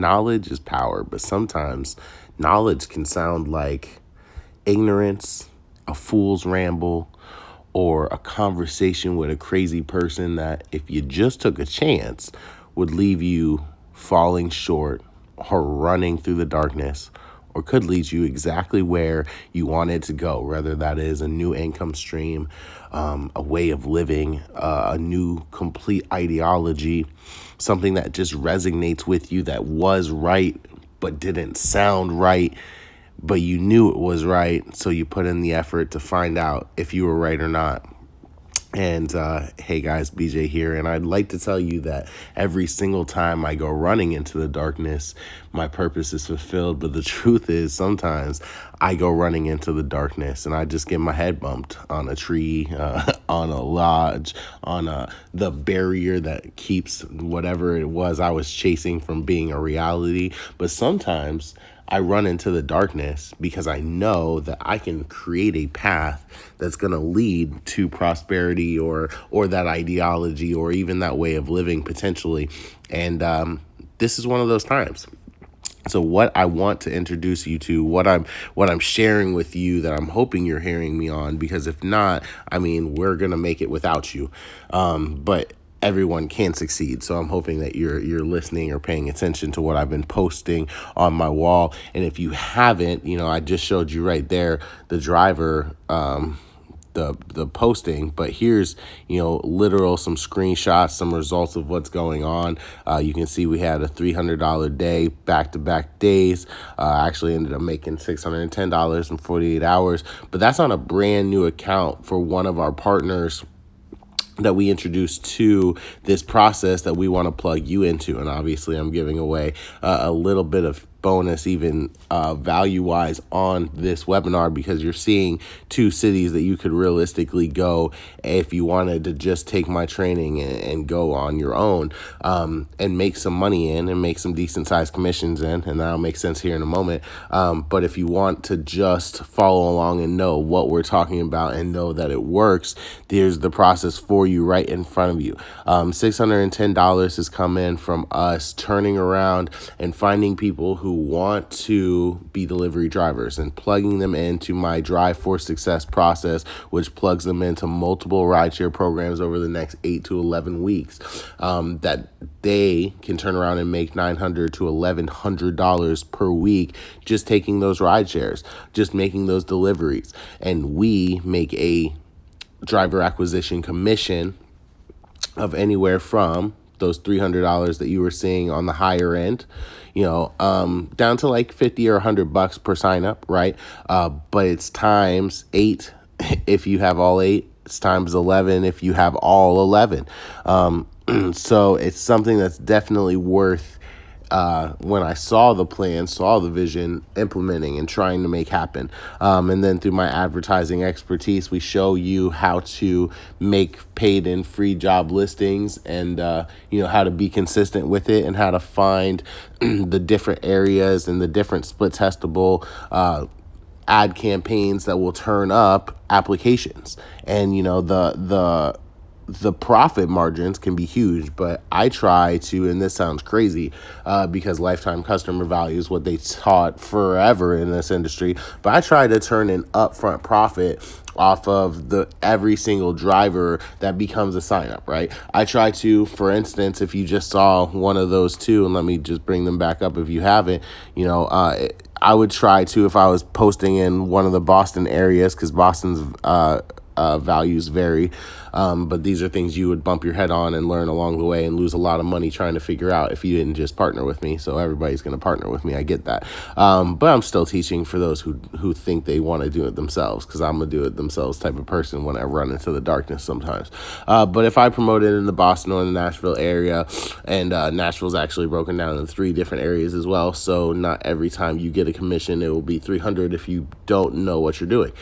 knowledge is power, but sometimes knowledge can sound like ignorance, a fool's ramble, or a conversation with a crazy person that, if you just took a chance, would leave you falling short or running through the darkness, or could lead you exactly where you wanted to go, whether that is a new income stream, a way of living, a new complete ideology, something that just resonates with you that was right but didn't sound right, but you knew it was right, so you put in the effort to find out if you were right or not. And hey guys, BJ here, and I'd like to tell you that every single time I go running into the darkness, my purpose is fulfilled. But the truth is, sometimes I go running into the darkness and I just get my head bumped on a tree, on a lodge, on the barrier that keeps whatever it was I was chasing from being a reality. But sometimes I run into the darkness because I know that I can create a path that's going to lead to prosperity or that ideology or even that way of living potentially. And this is one of those times. So what I want to introduce you to, what I'm sharing with you that I'm hoping you're hearing me on, because if not, I mean, we're going to make it without you. But everyone can succeed. So I'm hoping that you're listening or paying attention to what I've been posting on my wall. And if you haven't, I just showed you right there the driver, the posting, but here's, literal some screenshots, some results of what's going on. You can see we had a $300 day, back-to-back days. I actually ended up making $610 in 48 hours, but that's on a brand new account for one of our partners that we introduced to this process that we want to plug you into. And obviously I'm giving away a little bit of bonus, even value-wise, on this webinar, because you're seeing 2 cities that you could realistically go if you wanted to just take my training and go on your own, and make some money in and make some decent-sized commissions in, and that'll make sense here in a moment. But if you want to just follow along and know what we're talking about and know that it works, there's the process for you right in front of you. $610 has come in from us turning around and finding people who want to be delivery drivers and plugging them into my Drive for Success process, which plugs them into multiple rideshare programs over the next 8 to 11 weeks, that they can turn around and make $900 to $1,100 per week just taking those ride shares, just making those deliveries. And we make a driver acquisition commission of anywhere from those $300 that you were seeing on the higher end, down to like 50 or $100 per sign up, right? But it's times 8 if you have all 8. It's times 11 if you have all 11. So it's something that's definitely worth, when I saw the plan, saw the vision, implementing and trying to make happen. And then through my advertising expertise, we show you how to make paid and free job listings, and how to be consistent with it, and how to find the different areas and the different split testable ad campaigns that will turn up applications. And the profit margins can be huge, but I try to, and this sounds crazy, because lifetime customer value is what they taught forever in this industry, but I try to turn an upfront profit off of every single driver that becomes a sign up, right? I try to, for instance, if you just saw one of those 2, and let me just bring them back up if you haven't, I would try to, if I was posting in one of the Boston areas, because Boston's values vary, but these are things you would bump your head on and learn along the way and lose a lot of money trying to figure out if you didn't just partner with me. So everybody's going to partner with me. I get that. But I'm still teaching for those who think they want to do it themselves, because I'm a do it themselves type of person when I run into the darkness sometimes. But if I promote it in the Boston or the Nashville area, and Nashville's actually broken down into 3 different areas as well. So not every time you get a commission, it will be $300 if you don't know what you're doing.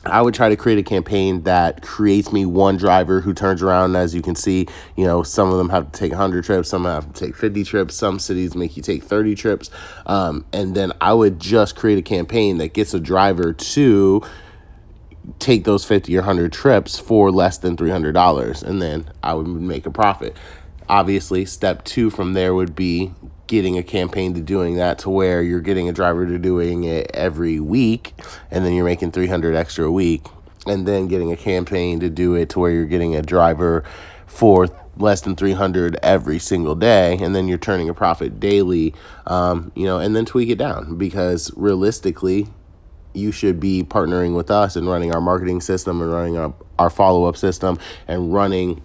I would try to create a campaign that creates me one driver who turns around. As you can see, some of them have to take 100 trips, some have to take 50 trips, some cities make you take 30 trips. And then I would just create a campaign that gets a driver to take those 50 or 100 trips for less than $300, and then I would make a profit. Obviously, step 2 from there would be getting a campaign to doing that to where you're getting a driver to doing it every week, and then you're making 300 extra a week, and then getting a campaign to do it to where you're getting a driver for less than 300 every single day, and then you're turning a profit daily, and then tweak it down, because realistically, you should be partnering with us and running our marketing system and running our follow-up system and running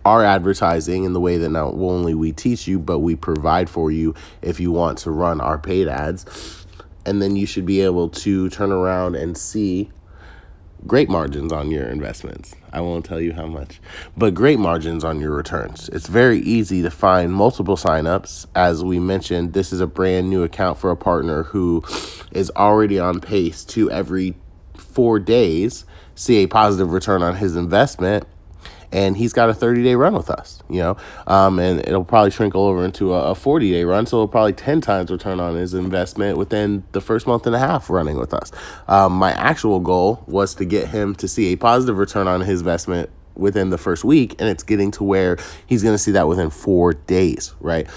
our advertising in the way that not only we teach you, but we provide for you if you want to run our paid ads. And then you should be able to turn around and see great margins on your investments. I won't tell you how much, but great margins on your returns. It's very easy to find multiple signups. As we mentioned, this is a brand new account for a partner who is already on pace to every 4 days see a positive return on his investment. And he's got a 30-day run with us, and it'll probably trickle over into a 40-day run. So it'll probably 10 times return on his investment within the first month and a half running with us. My actual goal was to get him to see a positive return on his investment within the first week. And it's getting to where he's going to see that within 4 days, right?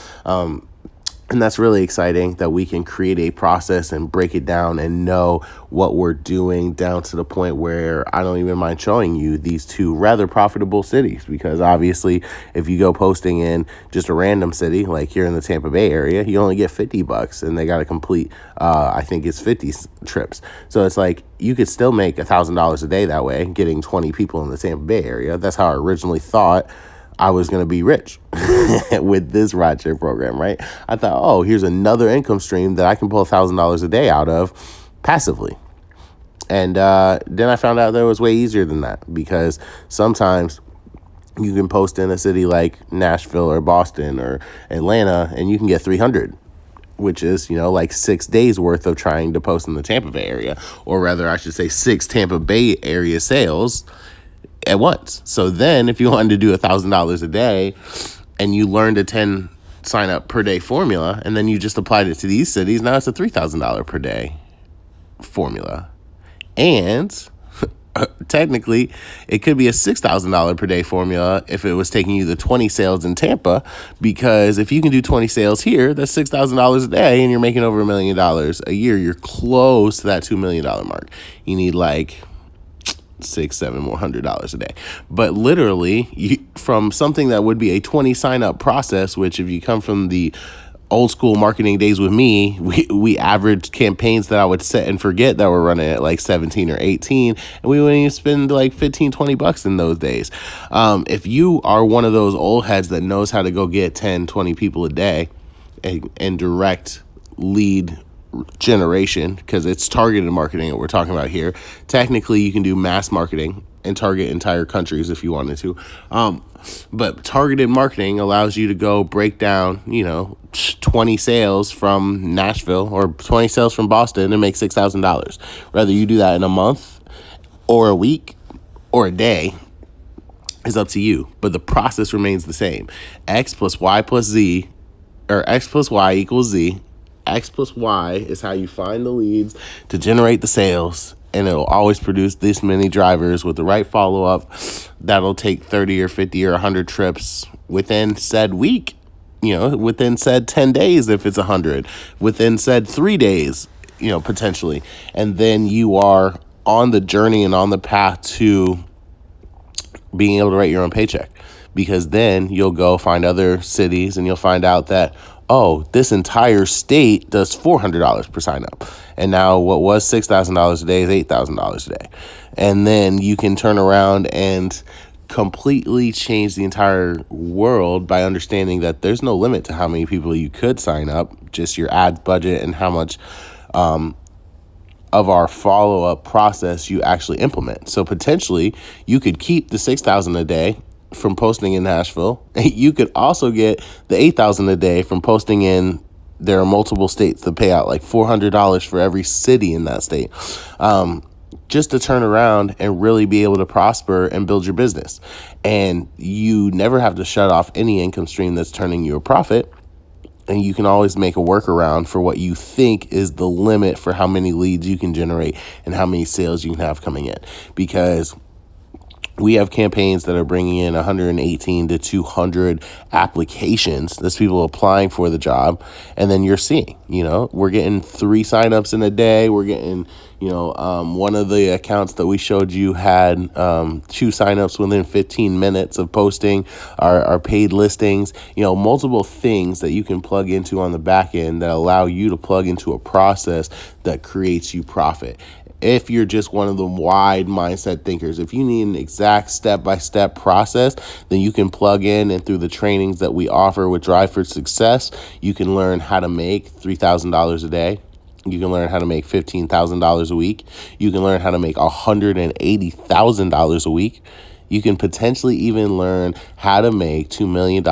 And that's really exciting that we can create a process and break it down and know what we're doing down to the point where I don't even mind showing you these 2 rather profitable cities, because obviously if you go posting in just a random city, like here in the Tampa Bay area, you only get $50 and they got to complete, I think it's 50 trips. So it's like you could still make $1,000 a day that way, getting 20 people in the Tampa Bay area. That's how I originally thought I was going to be rich with this RideShare program, right? I thought, oh, here's another income stream that I can pull $1,000 a day out of passively. And then I found out that it was way easier than that, because sometimes you can post in a city like Nashville or Boston or Atlanta and you can get 300, which is, like 6 days worth of trying to post in the Tampa Bay area, or rather I should say 6 Tampa Bay area sales at once. So then if you wanted to do $1,000 a day and you learned a 10 sign up per day formula, and then you just applied it to these cities, now it's a $3,000 per day formula. And technically it could be a $6,000 per day formula if it was taking you the 20 sales in Tampa, because if you can do 20 sales here, that's $6,000 a day and you're making over $1 million a year. You're close to that $2 million mark. You need like $600-700 more a day. But literally, from something that would be a 20 sign up process, which if you come from the old school marketing days with me, we averaged campaigns that I would set and forget that were running at like 17 or 18, and we wouldn't even spend like $15-20 in those days. If you are one of those old heads that knows how to go get 10-20 people a day and direct lead generation, because it's targeted marketing that we're talking about here. Technically, you can do mass marketing and target entire countries if you wanted to. But targeted marketing allows you to go break down, 20 sales from Nashville or 20 sales from Boston and make $6,000. Whether you do that in a month or a week or a day is up to you. But the process remains the same. X plus Y plus Z, or X plus Y equals Z. X plus Y is how you find the leads to generate the sales, and it'll always produce this many drivers with the right follow-up that'll take 30 or 50 or 100 trips within said week, within said 10 days if it's 100, within said 3 days, potentially. And then you are on the journey and on the path to being able to write your own paycheck, because then you'll go find other cities and you'll find out that, oh, this entire state does $400 per sign up. And now what was $6,000 a day is $8,000 a day. And then you can turn around and completely change the entire world by understanding that there's no limit to how many people you could sign up, just your ad budget and how much of our follow-up process you actually implement. So potentially you could keep the $6,000 a day from posting in Nashville. You could also get the $8,000 a day from posting in, there are multiple states that pay out like $400 for every city in that state, just to turn around and really be able to prosper and build your business. And you never have to shut off any income stream that's turning you a profit. And you can always make a workaround for what you think is the limit for how many leads you can generate and how many sales you can have coming in. Because We have campaigns that are bringing in 118 to 200 applications. That's people applying for the job. And then you're seeing, we're getting 3 signups in a day. We're getting, one of the accounts that we showed you had 2 signups within 15 minutes of posting our paid listings, multiple things that you can plug into on the back end that allow you to plug into a process that creates you profit. If you're just one of the wide mindset thinkers, if you need an exact step-by-step process, then you can plug in, and through the trainings that we offer with Drive for Success, you can learn how to make $3,000 a day. You can learn how to make $15,000 a week. You can learn how to make $180,000 a week. You can potentially even learn how to make $2 million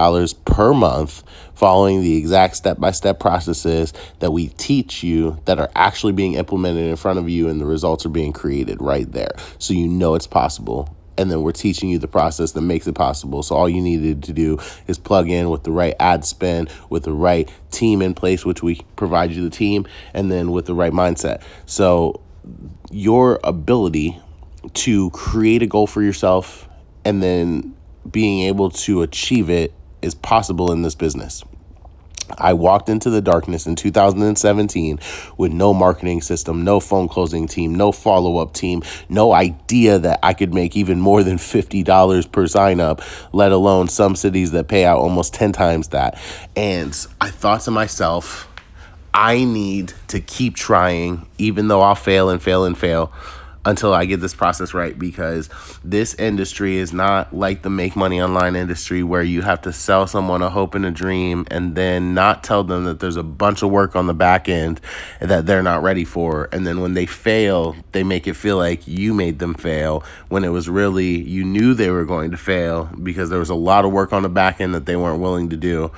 per month following the exact step-by-step processes that we teach you that are actually being implemented in front of you, and the results are being created right there. So it's possible. And then we're teaching you the process that makes it possible. So all you needed to do is plug in with the right ad spend, with the right team in place, which we provide you the team, and then with the right mindset. So your ability to create a goal for yourself and then being able to achieve it is possible in this business. I walked into the darkness in 2017 with no marketing system, no phone closing team, no follow-up team, no idea that I could make even more than $50 per sign up, let alone some cities that pay out almost 10 times that. And I thought to myself, I need to keep trying, even though I'll fail and fail and fail, until I get this process right, because this industry is not like the make money online industry where you have to sell someone a hope and a dream and then not tell them that there's a bunch of work on the back end that they're not ready for. And then when they fail, they make it feel like you made them fail, when it was really you knew they were going to fail because there was a lot of work on the back end that they weren't willing to do.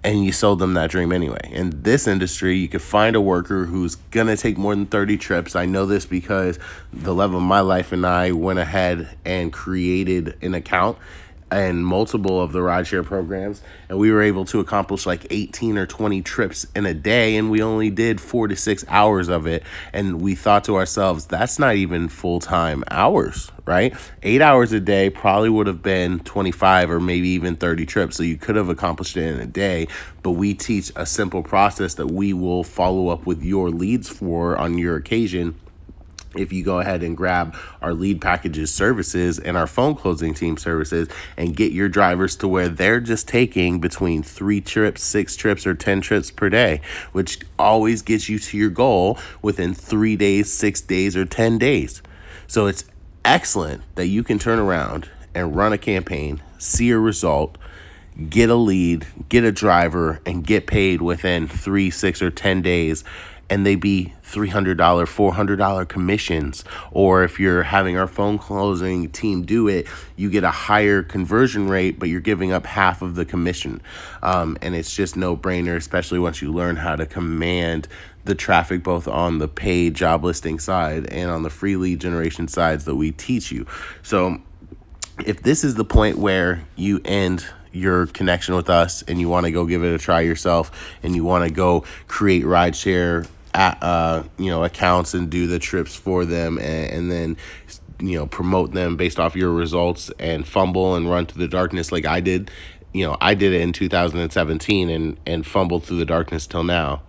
And you sold them that dream anyway. In this industry, you could find a worker who's going to take more than 30 trips. I know this because the love of my life and I went ahead and created an account and multiple of the rideshare programs, and we were able to accomplish like 18 or 20 trips in a day, and we only did 4 to 6 hours of it. And we thought to ourselves, that's not even full-time hours, right? 8 hours a day probably would have been 25 or maybe even 30 trips, so you could have accomplished it in a day. But we teach a simple process that we will follow up with your leads for on your occasion if you go ahead and grab our lead packages services and our phone closing team services and get your drivers to where they're just taking between 3 trips, 6 trips, or 10 trips per day, which always gets you to your goal within 3 days, 6 days, or 10 days. So it's excellent that you can turn around and run a campaign, see a result, get a lead, get a driver, and get paid within 3, 6, or 10 days. And they be $300, $400 commissions. Or if you're having our phone closing team do it, you get a higher conversion rate, but you're giving up half of the commission. And it's just no brainer, especially once you learn how to command the traffic, both on the paid job listing side and on the free lead generation sides that we teach you. So if this is the point where you end your connection with us and you want to go give it a try yourself, and you want to go create rideshare accounts and do the trips for them, and then promote them based off your results, and fumble and run to the darkness like I did. I did it in 2017 and fumbled through the darkness till now.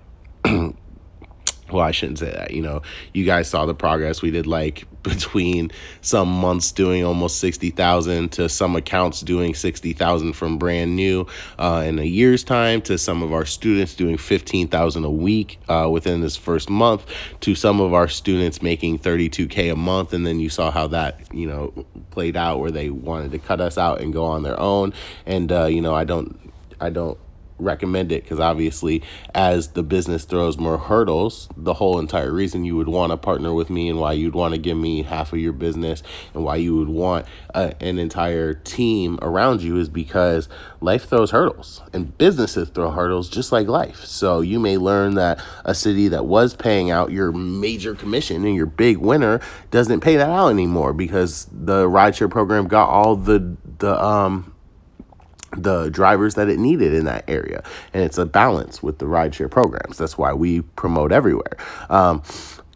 Well, I shouldn't say that. You guys saw the progress. We did like between some months doing almost 60,000 to some accounts doing 60,000 from brand new in a year's time, to some of our students doing 15,000 a week within this first month, to some of our students making 32K a month. And then you saw how that, played out, where they wanted to cut us out and go on their own. And, I don't recommend it, because obviously as the business throws more hurdles, the whole entire reason you would want to partner with me, and why you'd want to give me half of your business, and why you would want an entire team around you, is because life throws hurdles and businesses throw hurdles just like life. So you may learn that a city that was paying out your major commission and your big winner doesn't pay that out anymore, because the rideshare program got all the drivers that it needed in that area. And it's a balance with the rideshare programs. That's why we promote everywhere.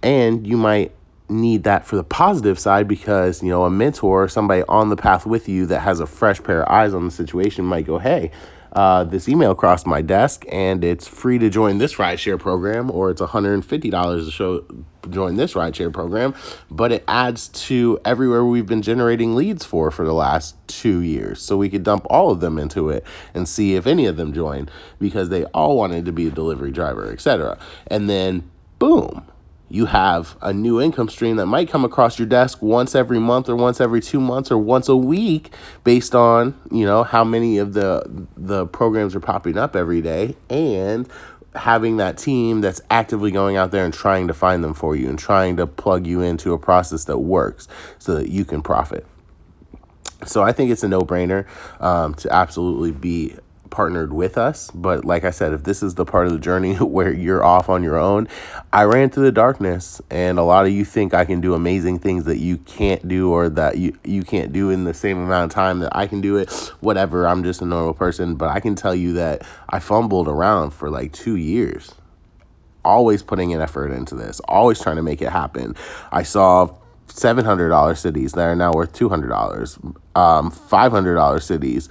And you might need that for the positive side because, a mentor, somebody on the path with you that has a fresh pair of eyes on the situation might go, hey, this email crossed my desk and it's free to join this rideshare program, or it's $150 to join this rideshare program, but it adds to everywhere we've been generating leads for the last 2 years. So we could dump all of them into it and see if any of them join because they all wanted to be a delivery driver, etc. And then boom, you have a new income stream that might come across your desk once every month or once every 2 months or once a week based on, how many of the programs are popping up every day, and having that team that's actively going out there and trying to find them for you and trying to plug you into a process that works so that you can profit. So I think it's a no-brainer to absolutely be partnered with us. But like I said, if this is the part of the journey where you're off on your own, I ran through the darkness, and a lot of you think I can do amazing things that you can't do, or that you can't do in the same amount of time that I can do it. Whatever, I'm just a normal person. But I can tell you that I fumbled around for like 2 years, always putting an effort into this, always trying to make it happen. I saw $700 cities that are now worth $200, $500 cities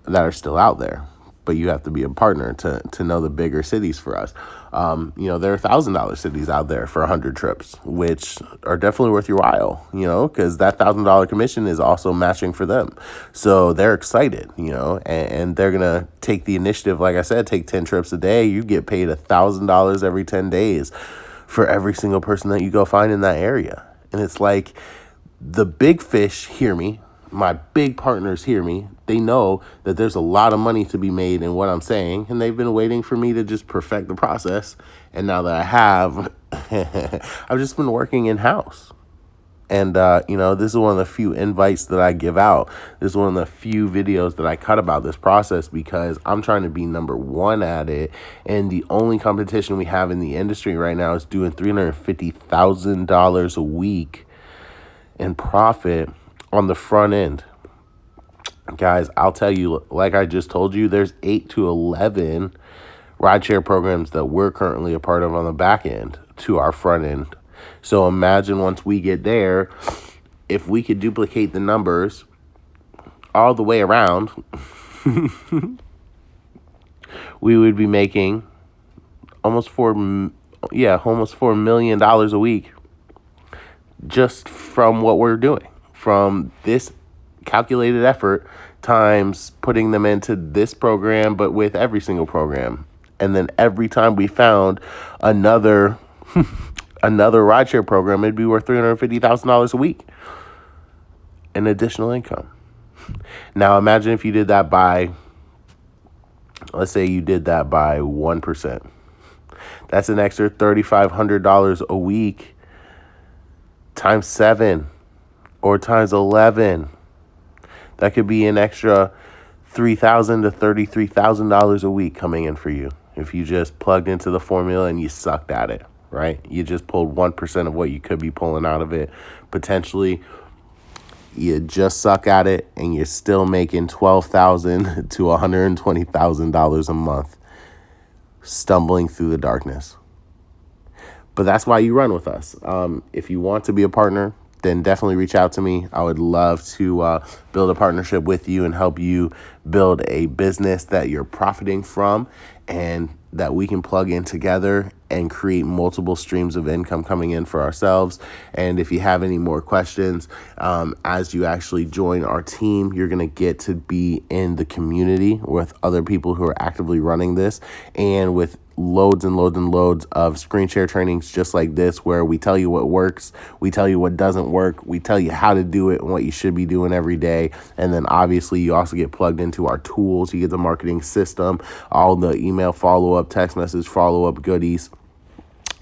that are still out there, but you have to be a partner to know the bigger cities for us. There are $1,000 cities out there for 100 trips, which are definitely worth your while, because that $1,000 commission is also matching for them. So they're excited, and they're going to take the initiative. Like I said, take 10 trips a day. You get paid $1,000 every 10 days for every single person that you go find in that area. And it's like, the big fish hear me. My big partners hear me. They know that there's a lot of money to be made in what I'm saying, and they've been waiting for me to just perfect the process. And now that I have, I've just been working in-house. And, this is one of the few invites that I give out. This is one of the few videos that I cut about this process because I'm trying to be number one at it. And the only competition we have in the industry right now is doing $350,000 a week in profit on the front end. Guys, I'll tell you, like I just told you, there's 8 to 11 rideshare programs that we're currently a part of on the back end to our front end. So imagine once we get there, if we could duplicate the numbers all the way around, we would be making almost $4 million a week just from what we're doing, from this calculated effort times putting them into this program, but with every single program. And then every time we found another rideshare program, it'd be worth $350,000 a week in additional income. Now imagine if you did that by, let's say you did that by 1%. That's an extra $3,500 a week times 7 or times 11. That could be an extra $3,000 to $33,000 a week coming in for you if you just plugged into the formula and you sucked at it, right? You just pulled 1% of what you could be pulling out of it. Potentially, you just suck at it and you're still making $12,000 to $120,000 a month, stumbling through the darkness. But that's why you run with us. If you want to be a partner, then definitely reach out to me. I would love to build a partnership with you and help you build a business that you're profiting from and that we can plug in together and create multiple streams of income coming in for ourselves. And if you have any more questions, as you actually join our team, you're going to get to be in the community with other people who are actively running this, and with loads and loads and loads of screen share trainings just like this, where we tell you what works, we tell you what doesn't work, we tell you how to do it and what you should be doing every day. And then obviously you also get plugged into our tools. You get the marketing system, all the email follow-up, text message follow-up goodies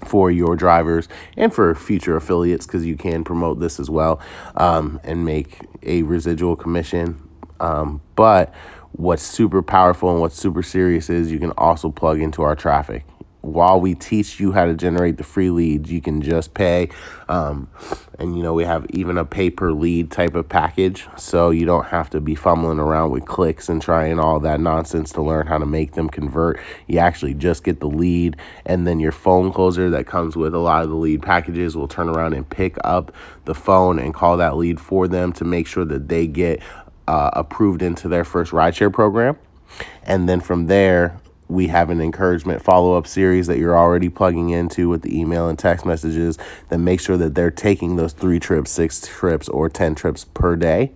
for your drivers and for future affiliates, because you can promote this as well and make a residual commission. But what's super powerful and what's super serious is you can also plug into our traffic. while we teach you how to generate the free leads, you can just pay. And, we have even a pay per lead type of package. So you don't have to be fumbling around with clicks and trying all that nonsense to learn how to make them convert. You actually just get the lead, and then your phone closer that comes with a lot of the lead packages will turn around and pick up the phone and call that lead for them to make sure that they get approved into their first rideshare program. And then from there, we have an encouragement follow-up series that you're already plugging into with the email and text messages that make sure that they're taking those 3 trips, 6 trips, or 10 trips per day.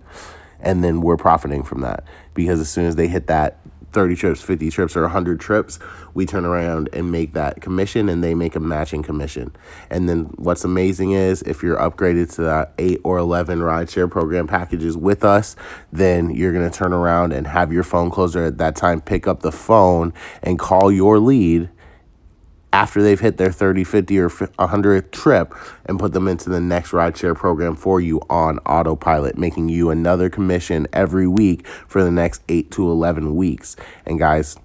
And then we're profiting from that, because as soon as they hit that 30 trips, 50 trips, or 100 trips, we turn around and make that commission, and they make a matching commission. And then what's amazing is if you're upgraded to that 8 or 11 rideshare program packages with us, then you're going to turn around and have your phone closer at that time pick up the phone and call your lead after they've hit their 30, 50, or 100th trip, and put them into the next rideshare program for you on autopilot, making you another commission every week for the next 8 to 11 weeks. And guys,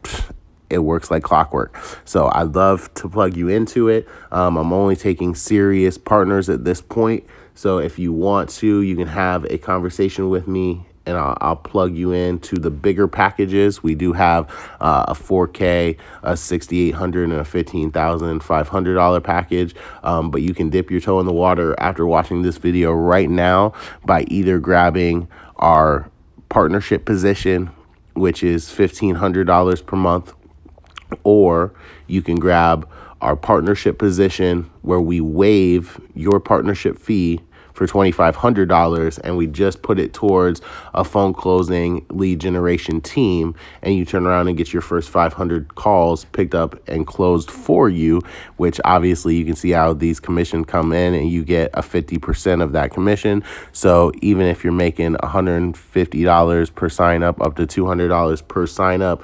it works like clockwork. So I'd love to plug you into it. I'm only taking serious partners at this point. So if you want to, you can have a conversation with me, and I'll plug you into the bigger packages. We do have a 4K, a $6,800, and a $15,500 package. But you can dip your toe in the water after watching this video right now by either grabbing our partnership position, which is $1,500 per month, or you can grab our partnership position where we waive your partnership fee for $2,500, and we just put it towards a phone closing lead generation team, and you turn around and get your first 500 calls picked up and closed for you, which obviously you can see how these commissions come in, and you get a 50% of that commission. So even if you're making $150 per sign up to $200 per sign up,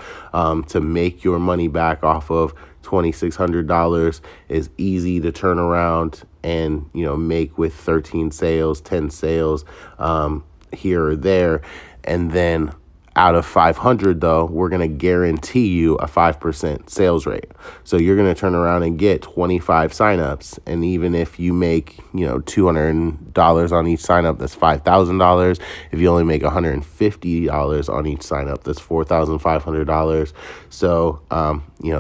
to make your money back off of $2,600 is easy to turn around and make with 13 sales, 10 sales here or there. And then out of 500, though, we're going to guarantee you a 5% sales rate. So you're going to turn around and get 25 signups. And even if you make, $200 on each signup, that's $5,000. If you only make $150 on each signup, that's $4,500. So,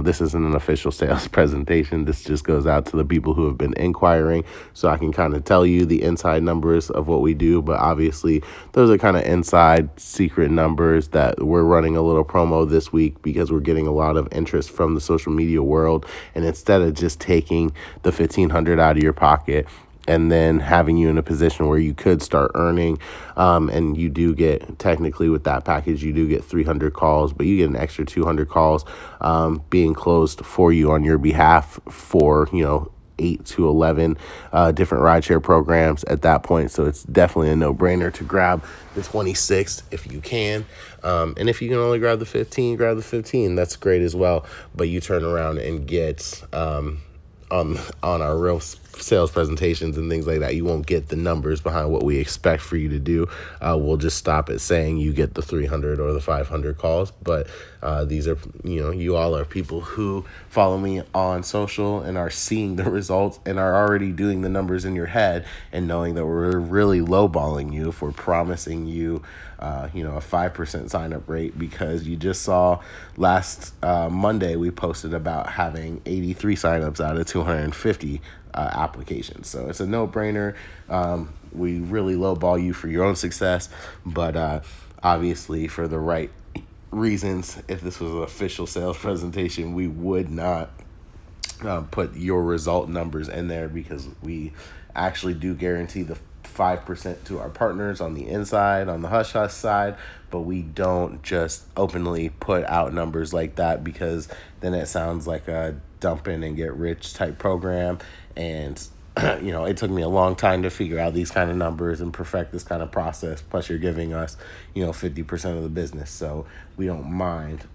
this isn't an official sales presentation. This just goes out to the people who have been inquiring. So I can kind of tell you the inside numbers of what we do. But obviously, those are kind of inside secret numbers that we're running a little promo this week because we're getting a lot of interest from the social media world. And instead of just taking the $1,500 out of your pocket and then having you in a position where you could start earning, and you do get, technically with that package, you do get 300 calls, but you get an extra 200 calls being closed for you on your behalf for, 8 to 11 different rideshare programs at that point. So it's definitely a no-brainer to grab the 26 if you can. And if you can only grab the 15, grab the 15. That's great as well. But you turn around and get on our real sales presentations and things like that, you won't get the numbers behind what we expect for you to do. We'll just stop at saying you get the 300 or the 500 calls. But these are, you all are people who follow me on social and are seeing the results and are already doing the numbers in your head and knowing that we're really lowballing you if we're promising you a 5% sign up rate, because you just saw last Monday we posted about having 83 signups out of 250 applications. So it's a no-brainer. We really lowball you for your own success, but obviously for the right reasons. If this was an official sales presentation, we would not put your result numbers in there, because we actually do guarantee the 5% to our partners on the inside, on the hush hush side, but we don't just openly put out numbers like that, because then it sounds like a dump in and get rich type program. And it took me a long time to figure out these kind of numbers and perfect this kind of process. Plus you're giving us 50% of the business, so we don't mind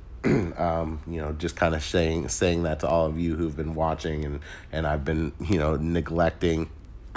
just kind of saying that to all of you who've been watching, and I've been neglecting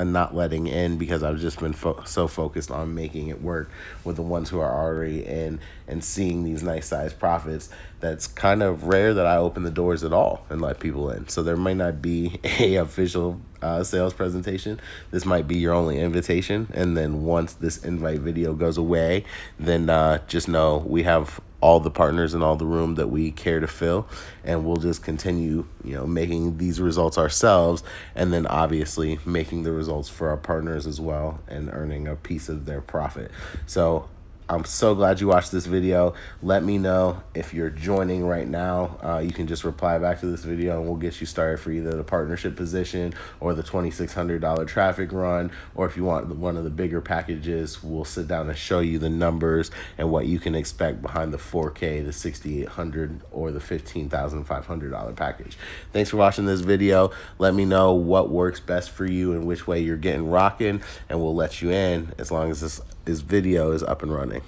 not letting in because I've just been so focused on making it work with the ones who are already in and seeing these nice size profits. That's kind of rare that I open the doors at all and let people in. So there might not be a official sales presentation. This might be your only invitation. And then once this invite video goes away, then just know we have all the partners in all the room that we care to fill, and we'll just continue, making these results ourselves, and then obviously making the results for our partners as well and earning a piece of their profit. So I'm so glad you watched this video. Let me know if you're joining right now. You can just reply back to this video and we'll get you started for either the partnership position or the $2,600 traffic run. Or if you want one of the bigger packages, we'll sit down and show you the numbers and what you can expect behind the 4K, the 6,800, or the $15,500 package. Thanks for watching this video. Let me know what works best for you and which way you're getting rocking, and we'll let you in as long as this video is up and running.